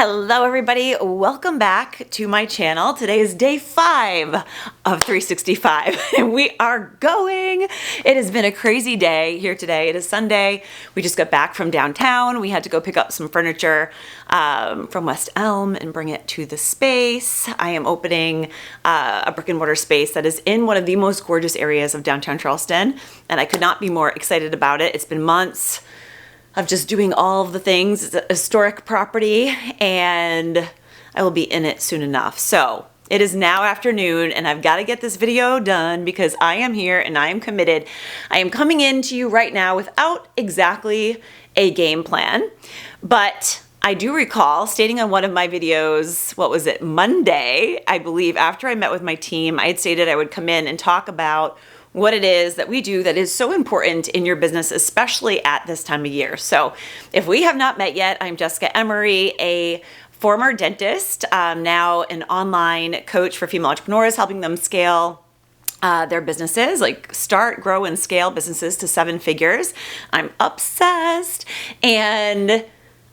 Hello everybody, welcome back to my channel. Today is day 5 of 365 and we are going. It has been a crazy day here today. It is Sunday. We just got back from downtown. We had to go pick up some furniture from West Elm and bring it to the space. I am opening a brick and mortar space that is in one of the most gorgeous areas of downtown Charleston, and I could not be more excited about it. It's been months of just doing all of the things. It's a historic property and I will be in it soon enough. So it is now afternoon and I've got to get this video done because I am here and I am committed. I am coming in to you right now without exactly a game plan, but I do recall stating on one of my videos, what was it, Monday, I believe, after I met with my team, I had stated I would come in and talk about what it is that we do that is so important in your business, especially at this time of year. So if we have not met yet, I'm Jessica Emery, a former dentist, now an online coach for female entrepreneurs, helping them scale their businesses, like start, grow, and scale businesses to 7 figures. I'm obsessed and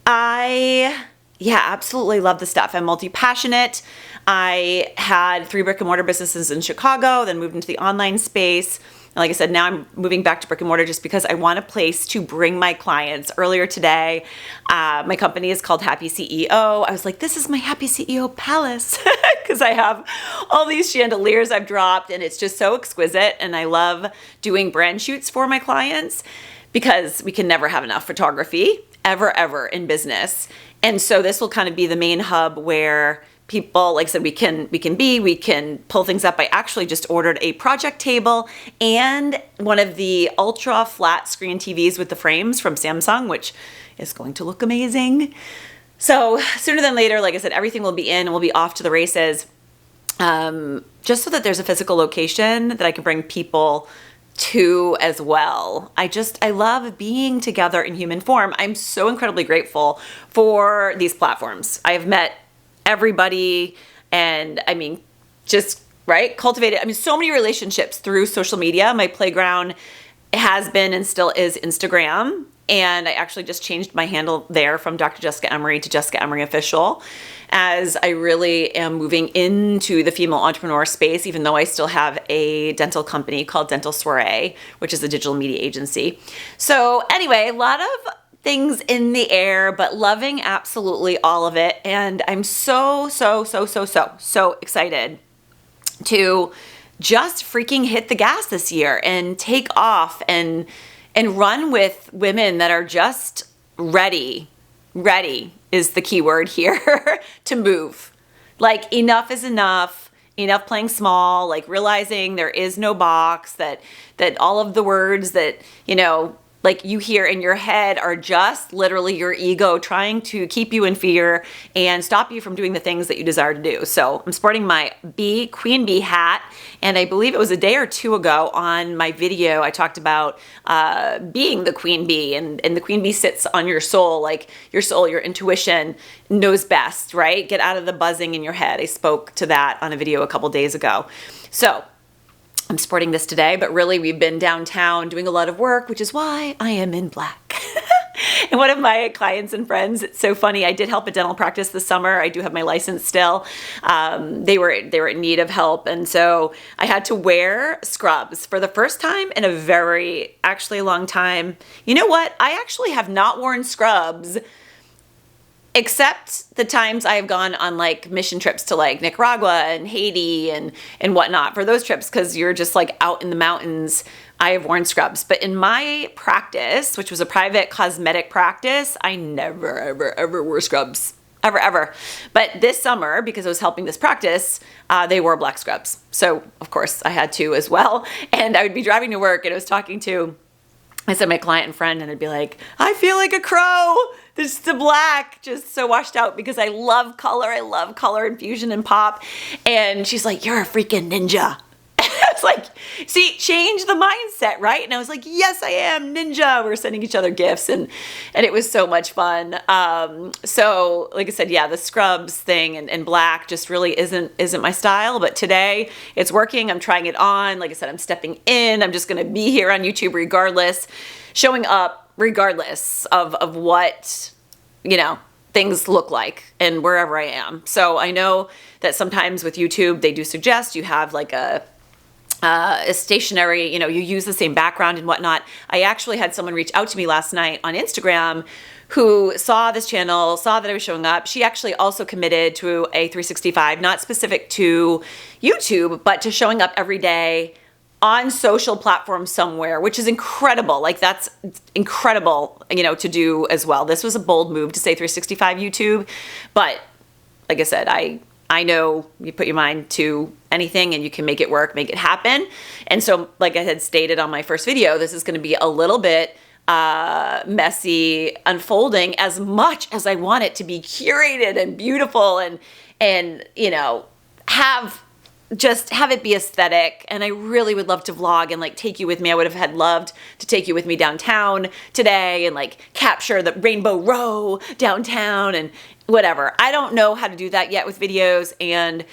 I absolutely love the stuff. I'm multi-passionate. I had 3 brick and mortar businesses in Chicago, then moved into the online space. And like I said, now I'm moving back to brick and mortar just because I want a place to bring my clients. Earlier today, my company is called Happy CEO. I was like, this is my Happy CEO palace because I have all these chandeliers I've dropped and it's just so exquisite. And I love doing brand shoots for my clients because we can never have enough photography ever in business. And so this will kind of be the main hub where people, like I said, we can pull things up. I actually just ordered a project table and one of the ultra flat screen TVs with the frames from Samsung, which is going to look amazing. So sooner than later, like I said, everything will be in and we'll be off to the races. Just so that there's a physical location that I can bring people to as well. I love being together in human form. I'm so incredibly grateful for these platforms. I have met everybody and cultivated, so many relationships through social media. My playground has been and still is Instagram. And I actually just changed my handle there from Dr. Jessica Emery to Jessica Emery Official, as I really am moving into the female entrepreneur space, even though I still have a dental company called Dental Soiree, which is a digital media agency. So anyway, a lot of things in the air, but loving absolutely all of it. And I'm so excited to just freaking hit the gas this year and take off and run with women that are just ready is the key word here, to move. Like enough is enough playing small, like realizing there is no box, that all of the words that, like you hear in your head are just literally your ego trying to keep you in fear and stop you from doing the things that you desire to do. So I'm sporting my Queen Bee hat. And I believe it was a day or 2 ago on my video, I talked about being the queen bee, and the queen bee sits on your soul, like your soul, your intuition knows best, right? Get out of the buzzing in your head. I spoke to that on a video a couple days ago. So I'm sporting this today, but really we've been downtown doing a lot of work, which is why I am in black. And one of my clients and friends, it's so funny, I did help a dental practice this summer. I do have my license still. They were in need of help. And so I had to wear scrubs for the first time in a very, actually long time. You know what? I actually have not worn scrubs except the times I have gone on like mission trips to like Nicaragua and Haiti and whatnot. For those trips, because you're just like out in the mountains, I have worn scrubs. But in my practice, which was a private cosmetic practice, I never, ever wore scrubs. Ever. But this summer, because I was helping this practice, they wore black scrubs. So of course I had to as well. And I would be driving to work and I was talking to, I said, my client and friend, and I'd be like, I feel like a crow. This is the black, just so washed out because I love color. I love color infusion and pop. And she's like, you're a freaking ninja. I was like, see, change the mindset, right? And I was like, yes, I am ninja. We were sending each other gifts and it was so much fun. So like I said, yeah, the scrubs thing and black just really isn't my style, but today it's working. I'm trying it on. Like I said, I'm stepping in. I'm just going to be here on YouTube regardless, showing up regardless of what, things look like and wherever I am. So I know that sometimes with YouTube, they do suggest you have like a stationary, you use the same background and whatnot. I actually had someone reach out to me last night on Instagram who saw this channel, saw that I was showing up. She actually also committed to a 365, not specific to YouTube, but to showing up every day on social platforms somewhere, which is incredible. Like that's incredible, to do as well. This was a bold move to say 365 YouTube, but like I said, I know you put your mind to anything and you can make it work, make it happen. And so, like I had stated on my first video, this is going to be a little bit messy unfolding, as much as I want it to be curated and beautiful and have it be aesthetic. And I really would love to vlog and like take you with me. I would have loved to take you with me downtown today and like capture the Rainbow Row downtown and whatever. I don't know how to do that yet with videos, and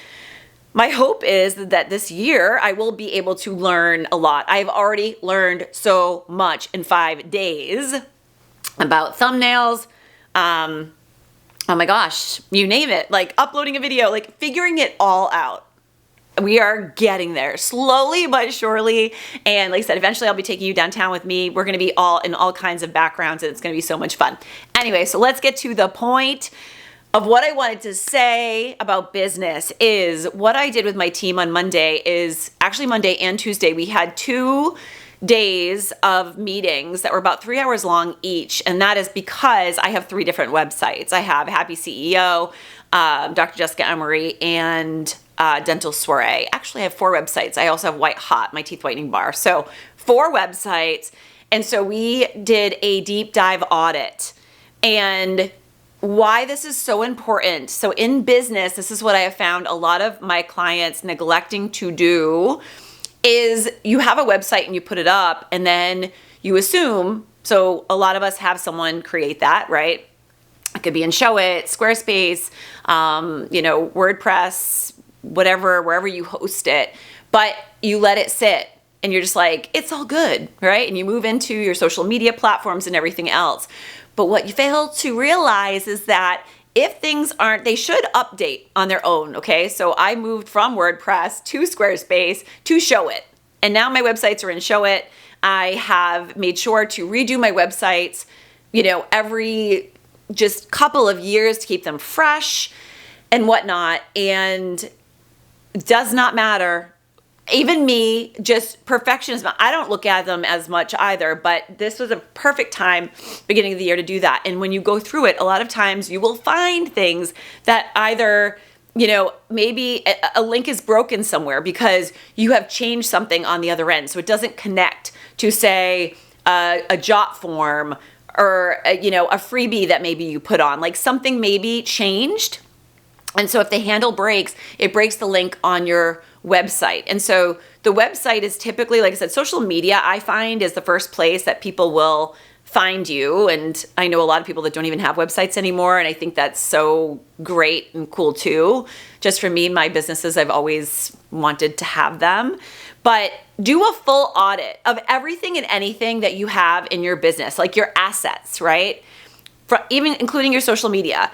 my hope is that this year I will be able to learn a lot. I've already learned so much in 5 days about thumbnails. Oh my gosh, you name it, like uploading a video, like figuring it all out. We are getting there slowly but surely. And like I said, eventually I'll be taking you downtown with me. We're going to be all in all kinds of backgrounds and it's going to be so much fun. Anyway, so let's get to the point of what I wanted to say about business. Is what I did with my team on Monday is actually Monday and Tuesday. We had 2 days of meetings that were about 3 hours long each. And that is because I have 3 different websites. I have Happy CEO, Dr. Jessica Emery, and Dental Soiree. Actually, I have 4 websites. I also have White Hot, my teeth whitening bar. So 4 websites. And so we did a deep dive audit. And why this is so important. So in business, this is what I have found a lot of my clients neglecting to do is you have a website and you put it up and then you assume, so a lot of us have someone create that, right? It could be in Showit, Squarespace, WordPress, whatever, wherever you host it, but you let it sit and you're just like, it's all good, right? And you move into your social media platforms and everything else. But what you fail to realize is that if things aren't, they should update on their own, okay? So I moved from WordPress to Squarespace to Showit. And now my websites are in Showit. I have made sure to redo my websites, every just couple of years to keep them fresh and whatnot. And it does not matter. Even me, just perfectionism, I don't look at them as much either, but this was a perfect time, beginning of the year, to do that. And when you go through it, a lot of times you will find things that either, maybe a link is broken somewhere because you have changed something on the other end. So it doesn't connect to, say, a jot form or, a freebie that maybe you put on. Like something maybe changed. And so if the handle breaks, it breaks the link on your website. And so the website is typically, like I said, social media, I find, is the first place that people will find you. And I know a lot of people that don't even have websites anymore. And I think that's so great and cool too. Just for me, my businesses, I've always wanted to have them. But do a full audit of everything and anything that you have in your business, like your assets, right? Even including your social media,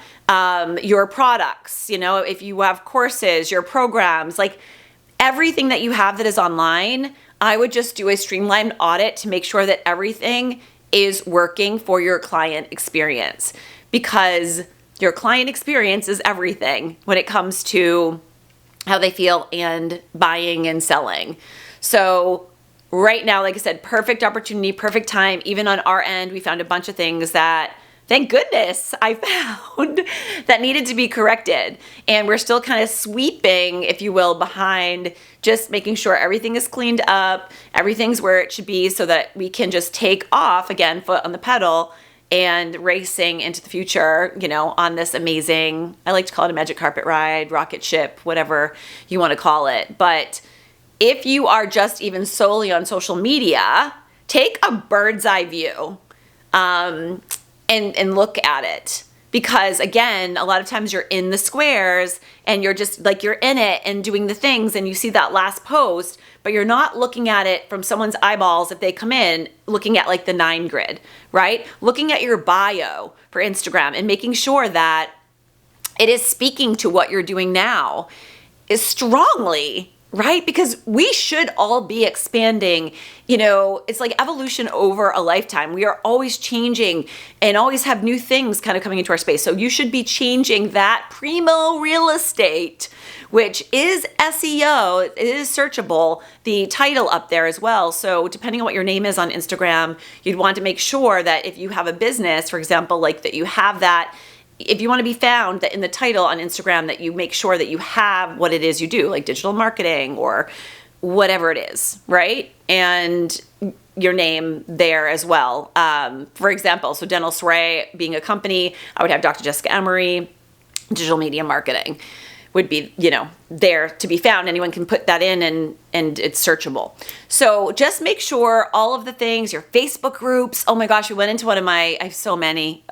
your products, if you have courses, your programs, like everything that you have that is online. I would just do a streamlined audit to make sure that everything is working for your client experience, because your client experience is everything when it comes to how they feel and buying and selling. So right now, like I said, perfect opportunity, perfect time. Even on our end, we found a bunch of things that, thank goodness, I found that needed to be corrected. And we're still kind of sweeping, if you will, behind just making sure everything is cleaned up, everything's where it should be, so that we can just take off, again, foot on the pedal, and racing into the future, on this amazing, I like to call it a magic carpet ride, rocket ship, whatever you want to call it. But if you are just even solely on social media, take a bird's eye view. And look at it. Because again, a lot of times you're in the squares and you're just like, you're in it and doing the things and you see that last post, but you're not looking at it from someone's eyeballs if they come in, looking at like the 9 grid, right? Looking at your bio for Instagram and making sure that it is speaking to what you're doing now is strongly, right? Because we should all be expanding, it's like evolution over a lifetime. We are always changing and always have new things kind of coming into our space. So you should be changing that primo real estate, which is SEO, it is searchable, the title up there as well. So depending on what your name is on Instagram, you'd want to make sure that if you have a business, for example, like that you have that. If you want to be found, that in the title on Instagram, that you make sure that you have what it is you do, like digital marketing or whatever it is, right? And your name there as well. For example, so Dental Soiree being a company, I would have Dr. Jessica Emery, digital media marketing would be, there to be found. Anyone can put that in and it's searchable. So just make sure all of the things, your Facebook groups. Oh my gosh, we went into I have so many.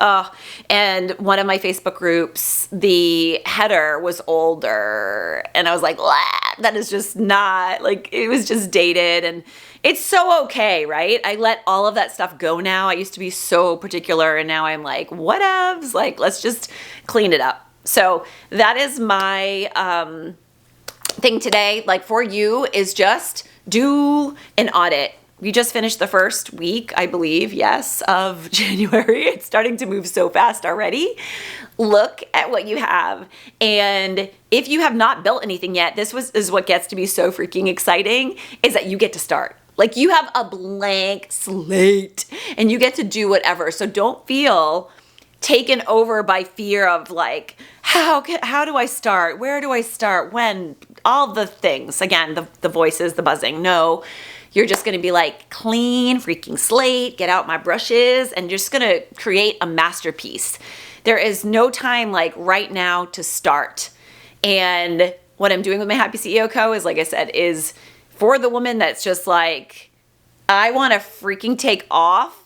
And one of my Facebook groups, the header was older. And I was like, that is just not, like, it was just dated. And it's so okay, right? I let all of that stuff go now. I used to be so particular and now I'm like, whatevs, like, let's just clean it up. So that is my thing today. Like for you is just do an audit. We just finished the first week, I believe, yes, of January. It's starting to move so fast already. Look at what you have. And if you have not built anything yet, this is what gets to be so freaking exciting, is that you get to start. Like you have a blank slate and you get to do whatever. So don't feel taken over by fear of like, how do I start? Where do I start? When? All the things. Again, the voices, the buzzing. No, you're just going to be like, clean freaking slate, get out my brushes, and you're just going to create a masterpiece. There is no time like right now to start. And what I'm doing with my Happy CEO Co. is, like I said, is for the woman that's just like, I want to freaking take off.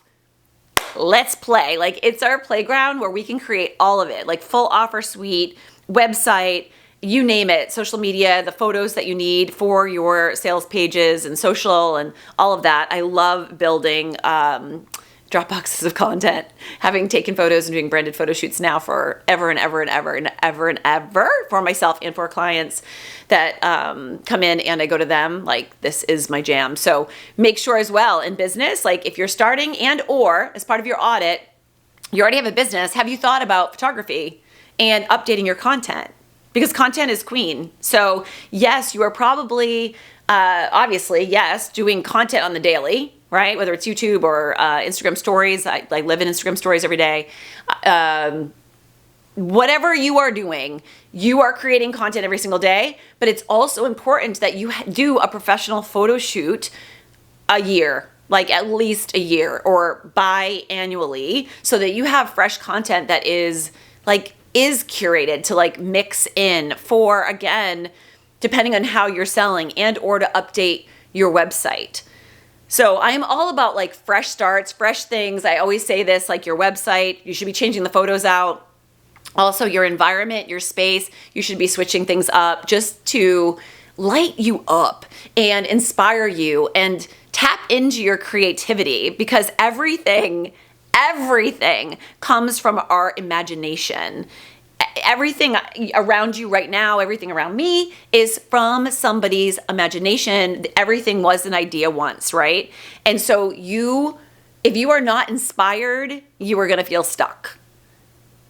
Let's play. Like it's our playground where we can create all of it, like full offer suite, website, you name it, social media, the photos that you need for your sales pages and social and all of that. I love building drop boxes of content, having taken photos and doing branded photo shoots now for ever and ever and ever and ever and ever for myself and for clients that come in and I go to them. Like this is my jam. So make sure as well in business, like if you're starting and or as part of your audit, you already have a business, have you thought about photography and updating your content? Because content is queen. So yes, you are probably, obviously, yes, doing content on the daily, right? Whether it's YouTube or Instagram stories. I live in Instagram stories every day. Whatever you are doing, you are creating content every single day, but it's also important that you do a professional photo shoot a year, like at least a year or biannually, so that you have fresh content that is curated to like mix in for, again, depending on how you're selling and or to update your website. So I am all about like fresh starts, fresh things. I always say this, like your website, you should be changing the photos out. Also your environment, your space, you should be switching things up just to light you up and inspire you and tap into your creativity, because everything comes from our imagination. Everything around you right now, everything around me is from somebody's imagination. Everything was an idea once, right? And so if you are not inspired, you are going to feel stuck.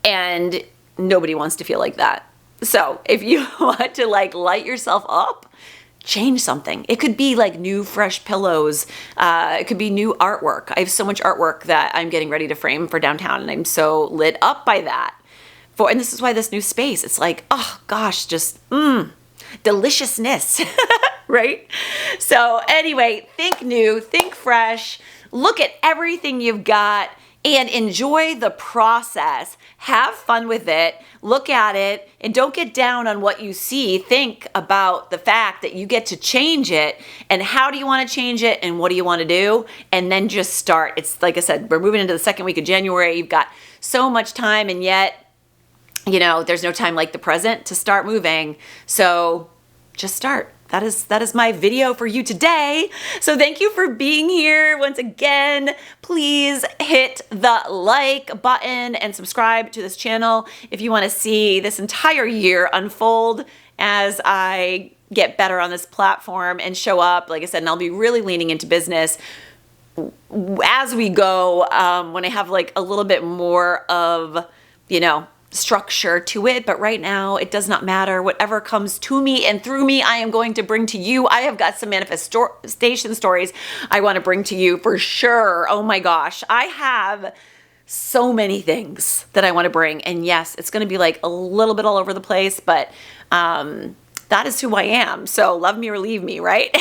And nobody wants to feel like that. So if you want to like light yourself up, change something. It could be like new fresh pillows. It could be new artwork. I have so much artwork that I'm getting ready to frame for downtown, and I'm so lit up by that. And this is why this new space, it's like, oh gosh, just deliciousness, right? So anyway, think new, think fresh, look at everything you've got and enjoy the process. Have fun with it, look at it, and don't get down on what you see. Think about the fact that you get to change it, and how do you want to change it, and what do you want to do, and then just start. It's like I said, we're moving into the second week of January. You've got so much time, and yet you know, there's no time like the present to start moving. So just start. That is my video for you today. So thank you for being here once again. Please hit the like button and subscribe to this channel if you want to see this entire year unfold as I get better on this platform and show up. Like I said, and I'll be really leaning into business as we go, when I have like a little bit more of, you know, structure to it. But right now it does not matter. Whatever comes to me and through me, I am going to bring to you. I have got some manifestation stories I want to bring to you for sure. Oh my gosh. I have so many things that I want to bring. And yes, it's going to be like a little bit all over the place, but, that is who I am. So love me or leave me, right?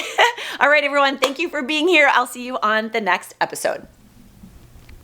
All right, everyone. Thank you for being here. I'll see you on the next episode.